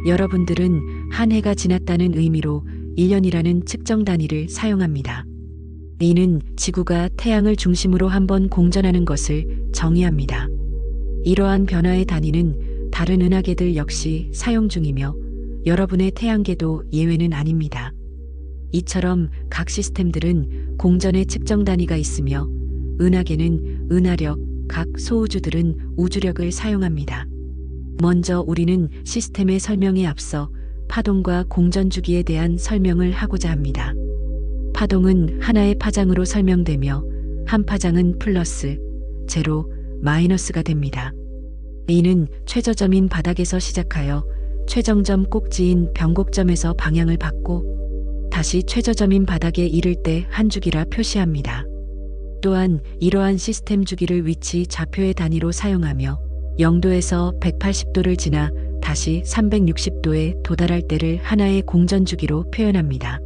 여러분들은 한 해가 지났다는 의미로 1년이라는 측정 단위를 사용합니다. 이는 지구가 태양을 중심으로 한번 공전하는 것을 정의합니다. 이러한 변화의 단위는 다른 은하계들 역시 사용 중이며 여러분의 태양계도 예외는 아닙니다. 이처럼 각 시스템들은 공전의 측정 단위가 있으며 은하계는 은하력, 각 소우주들은 우주력을 사용합니다. 먼저 우리는 시스템의 설명에 앞서 파동과 공전 주기에 대한 설명을 하고자 합니다. 파동은 하나의 파장으로 설명되며 한 파장은 플러스, 제로, 마이너스가 됩니다. 이는 최저점인 바닥에서 시작하여 최정점 꼭지인 변곡점에서 방향을 받고 다시 최저점인 바닥에 이를 때 한 주기라 표시합니다. 또한 이러한 시스템 주기를 위치 좌표의 단위로 사용하며 0도에서 180도를 지나 다시 360도에 도달할 때를 하나의 공전 주기로 표현합니다.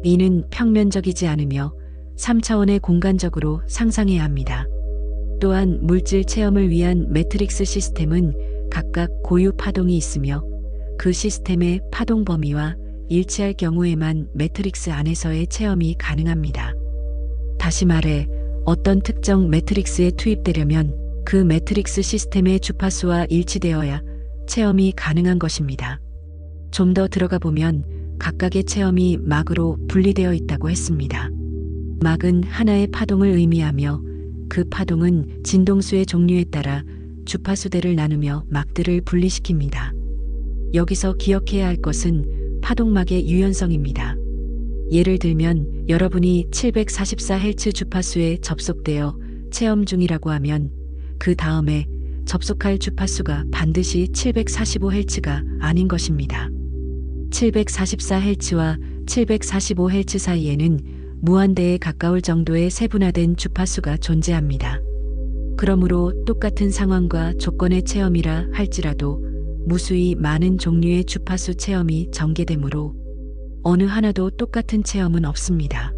이는 평면적이지 않으며 3차원의 공간적으로 상상해야 합니다. 또한 물질 체험을 위한 매트릭스 시스템은 각각 고유 파동이 있으며 그 시스템의 파동 범위와 일치할 경우에만 매트릭스 안에서의 체험이 가능합니다. 다시 말해 어떤 특정 매트릭스에 투입되려면 그 매트릭스 시스템의 주파수와 일치되어야 체험이 가능한 것입니다. 좀 더 들어가 보면 각각의 체험이 막으로 분리되어 있다고 했습니다. 막은 하나의 파동을 의미하며 그 파동은 진동수의 종류에 따라 주파수대를 나누며 막들을 분리시킵니다. 여기서 기억해야 할 것은 파동막의 유연성입니다. 예를 들면 여러분이 744Hz 주파수에 접속되어 체험 중이라고 하면 그 다음에 접속할 주파수가 반드시 745Hz가 아닌 것입니다. 744Hz와 745Hz 사이에는 무한대에 가까울 정도의 세분화된 주파수가 존재합니다. 그러므로 똑같은 상황과 조건의 체험이라 할지라도 무수히 많은 종류의 주파수 체험이 전개되므로 어느 하나도 똑같은 체험은 없습니다.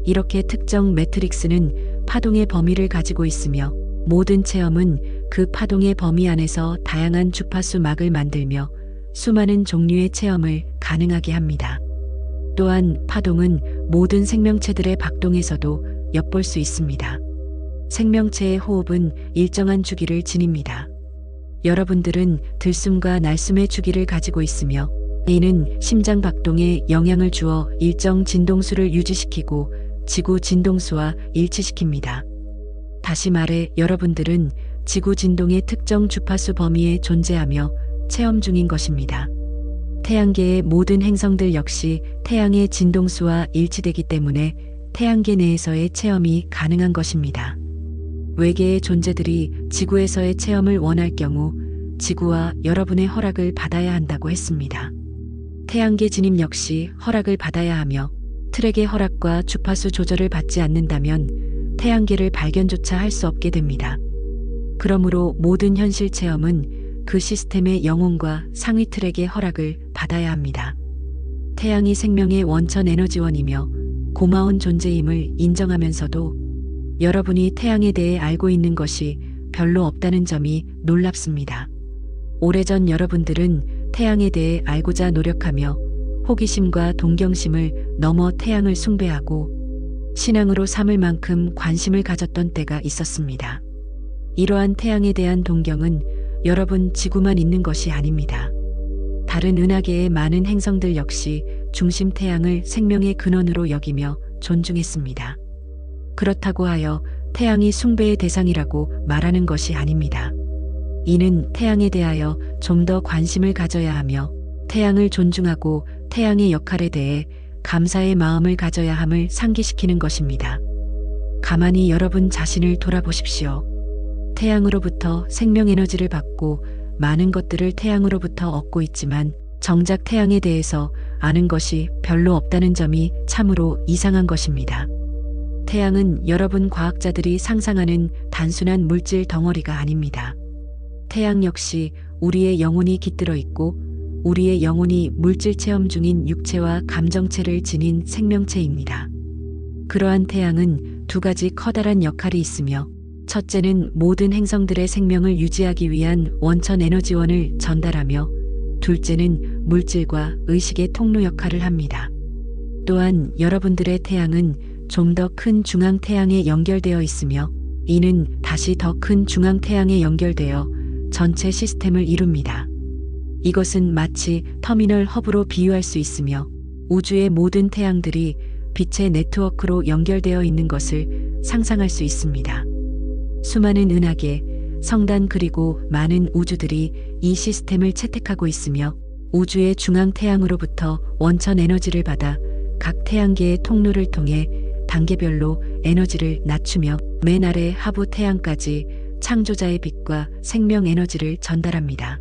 이렇게 특정 매트릭스는 파동의 범위를 가지고 있으며 모든 체험은 그 파동의 범위 안에서 다양한 주파수 막을 만들며 수많은 종류의 체험을 가능하게 합니다. 또한 파동은 모든 생명체들의 박동에서도 엿볼 수 있습니다. 생명체의 호흡은 일정한 주기를 지닙니다. 여러분들은 들숨과 날숨의 주기를 가지고 있으며 이는 심장 박동에 영향을 주어 일정 진동수를 유지시키고 지구 진동수와 일치시킵니다. 다시 말해 여러분들은 지구 진동의 특정 주파수 범위에 존재하며 체험 중인 것입니다. 태양계의 모든 행성들 역시 태양의 진동수와 일치되기 때문에 태양계 내에서의 체험이 가능한 것입니다. 외계의 존재들이 지구에서의 체험을 원할 경우 지구와 여러분의 허락을 받아야 한다고 했습니다. 태양계 진입 역시 허락을 받아야 하며 트랙의 허락과 주파수 조절을 받지 않는다면 태양계를 발견조차 할 수 없게 됩니다. 그러므로 모든 현실 체험은 그 시스템의 영혼과 상위 트랙의 허락을 받아야 합니다. 태양이 생명의 원천 에너지원이며 고마운 존재임을 인정하면서도 여러분이 태양에 대해 알고 있는 것이 별로 없다는 점이 놀랍습니다. 오래전 여러분들은 태양에 대해 알고자 노력하며 호기심과 동경심을 넘어 태양을 숭배하고 신앙으로 삼을 만큼 관심을 가졌던 때가 있었습니다. 이러한 태양에 대한 동경은 여러분 지구만 있는 것이 아닙니다. 다른 은하계의 많은 행성들 역시 중심 태양을 생명의 근원으로 여기며 존중했습니다. 그렇다고 하여 태양이 숭배의 대상이라고 말하는 것이 아닙니다. 이는 태양에 대하여 좀 더 관심을 가져야 하며 태양을 존중하고 태양의 역할에 대해 감사의 마음을 가져야 함을 상기시키는 것입니다. 가만히 여러분 자신을 돌아보십시오. 태양으로부터 생명 에너지를 받고 많은 것들을 태양으로부터 얻고 있지만 정작 태양에 대해서 아는 것이 별로 없다는 점이 참으로 이상한 것입니다. 태양은 여러분 과학자들이 상상하는 단순한 물질 덩어리가 아닙니다. 태양 역시 우리의 영혼이 깃들어 있고 우리의 영혼이 물질 체험 중인 육체와 감정체를 지닌 생명체입니다. 그러한 태양은 두 가지 커다란 역할이 있으며 첫째는 모든 행성들의 생명을 유지하기 위한 원천 에너지원을 전달하며 둘째는 물질과 의식의 통로 역할을 합니다. 또한 여러분들의 태양은 좀 더 큰 중앙 태양에 연결되어 있으며 이는 다시 더 큰 중앙 태양에 연결되어 전체 시스템을 이룹니다. 이것은 마치 터미널 허브로 비유할 수 있으며 우주의 모든 태양들이 빛의 네트워크로 연결되어 있는 것을 상상할 수 있습니다. 수많은 은하계, 성단 그리고 많은 우주들이 이 시스템을 채택하고 있으며 우주의 중앙 태양으로부터 원천 에너지를 받아 각 태양계의 통로를 통해 단계별로 에너지를 낮추며 맨 아래 하부 태양까지 창조자의 빛과 생명 에너지를 전달합니다.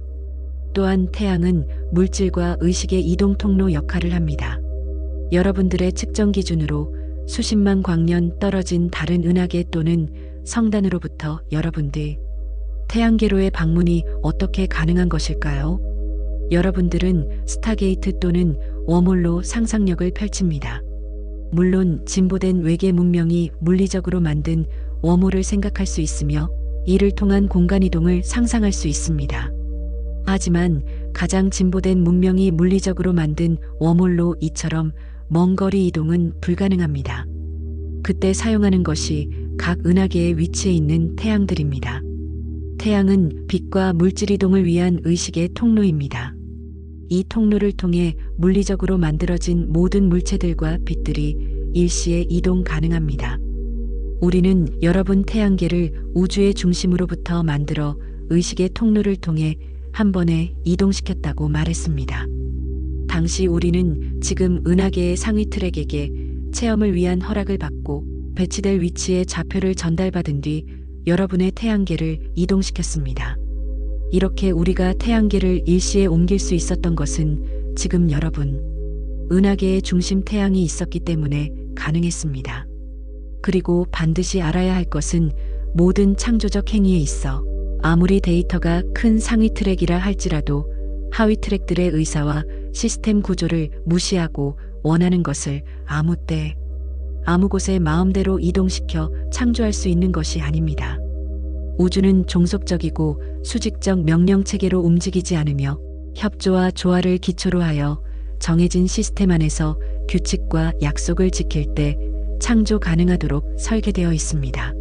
또한 태양은 물질과 의식의 이동 통로 역할을 합니다. 여러분들의 측정 기준으로 수십만 광년 떨어진 다른 은하계 또는 성단으로부터 여러분들 태양계로의 방문이 어떻게 가능한 것일까요? 여러분들은 스타게이트 또는 웜홀로 상상력을 펼칩니다. 물론 진보된 외계 문명이 물리적으로 만든 웜홀을 생각할 수 있으며 이를 통한 공간이동을 상상할 수 있습니다. 하지만 가장 진보된 문명이 물리적으로 만든 웜홀로 이처럼 먼 거리 이동은 불가능합니다. 그때 사용하는 것이 각 은하계의 위치에 있는 태양들입니다. 태양은 빛과 물질 이동을 위한 의식의 통로입니다. 이 통로를 통해 물리적으로 만들어진 모든 물체들과 빛들이 일시에 이동 가능합니다. 우리는 여러분 태양계를 우주의 중심으로부터 만들어 의식의 통로를 통해 한 번에 이동시켰다고 말했습니다. 당시 우리는 지금 은하계의 상위 트랙에게 체험을 위한 허락을 받고 배치될 위치에 좌표를 전달받은 뒤 여러분의 태양계를 이동시켰습니다. 이렇게 우리가 태양계를 일시에 옮길 수 있었던 것은 지금 여러분 은하계의 중심 태양이 있었기 때문에 가능했습니다. 그리고 반드시 알아야 할 것은 모든 창조적 행위에 있어 아무리 데이터가 큰 상위 트랙이라 할지라도 하위 트랙들의 의사와 시스템 구조를 무시하고 원하는 것을 아무 때, 아무 곳에 마음대로 이동시켜 창조할 수 있는 것이 아닙니다. 우주는 종속적이고 수직적 명령 체계로 움직이지 않으며 협조와 조화를 기초로 하여 정해진 시스템 안에서 규칙과 약속을 지킬 때 창조 가능하도록 설계되어 있습니다.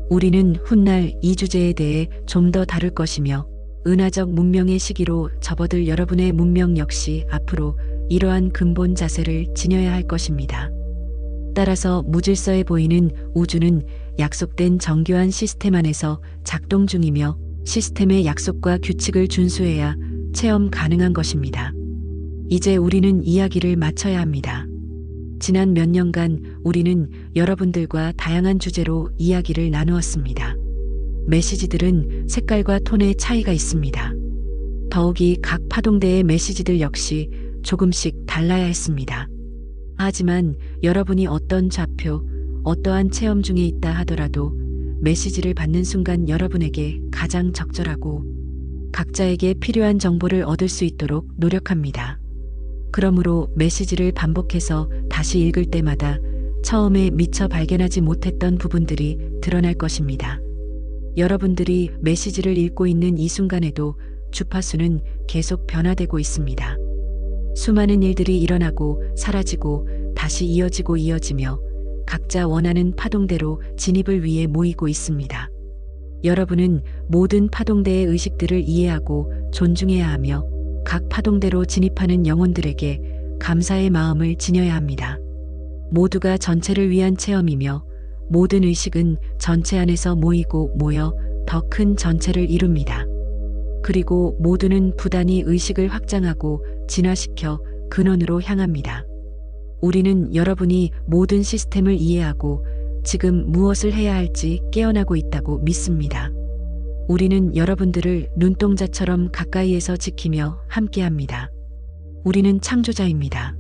우리는 훗날 이 주제에 대해 좀 더 다룰 것이며 은하적 문명의 시기로 접어들 여러분의 문명 역시 앞으로 이러한 근본 자세를 지녀야 할 것입니다. 따라서 무질서해 보이는 우주는 약속된 정교한 시스템 안에서 작동 중이며 시스템의 약속과 규칙을 준수해야 체험 가능한 것입니다. 이제 우리는 이야기를 마쳐야 합니다. 지난 몇 년간 우리는 여러분들과 다양한 주제로 이야기를 나누었습니다. 메시지들은 색깔과 톤의 차이가 있습니다. 더욱이 각 파동대의 메시지들 역시 조금씩 달라야 했습니다. 하지만 여러분이 어떤 좌표, 어떠한 체험 중에 있다 하더라도 메시지를 받는 순간 여러분에게 가장 적절하고 각자에게 필요한 정보를 얻을 수 있도록 노력합니다. 그러므로 메시지를 반복해서 다시 읽을 때마다 처음에 미처 발견하지 못했던 부분들이 드러날 것입니다. 여러분들이 메시지를 읽고 있는 이 순간에도 주파수는 계속 변화되고 있습니다. 수많은 일들이 일어나고 사라지고 다시 이어지며 각자 원하는 파동대로 진입을 위해 모이고 있습니다. 여러분은 모든 파동대의 의식들을 이해하고 존중해야 하며 각 파동대로 진입하는 영혼들에게 감사의 마음을 지녀야 합니다. 모두가 전체를 위한 체험이며 모든 의식은 전체 안에서 모이고 모여 더 큰 전체를 이룹니다. 그리고 모두는 부단히 의식을 확장하고 진화시켜 근원으로 향합니다. 우리는 여러분이 모든 시스템을 이해하고 지금 무엇을 해야 할지 깨어나고 있다고 믿습니다. 우리는 여러분들을 눈동자처럼 가까이에서 지키며 함께합니다. 우리는 창조자입니다.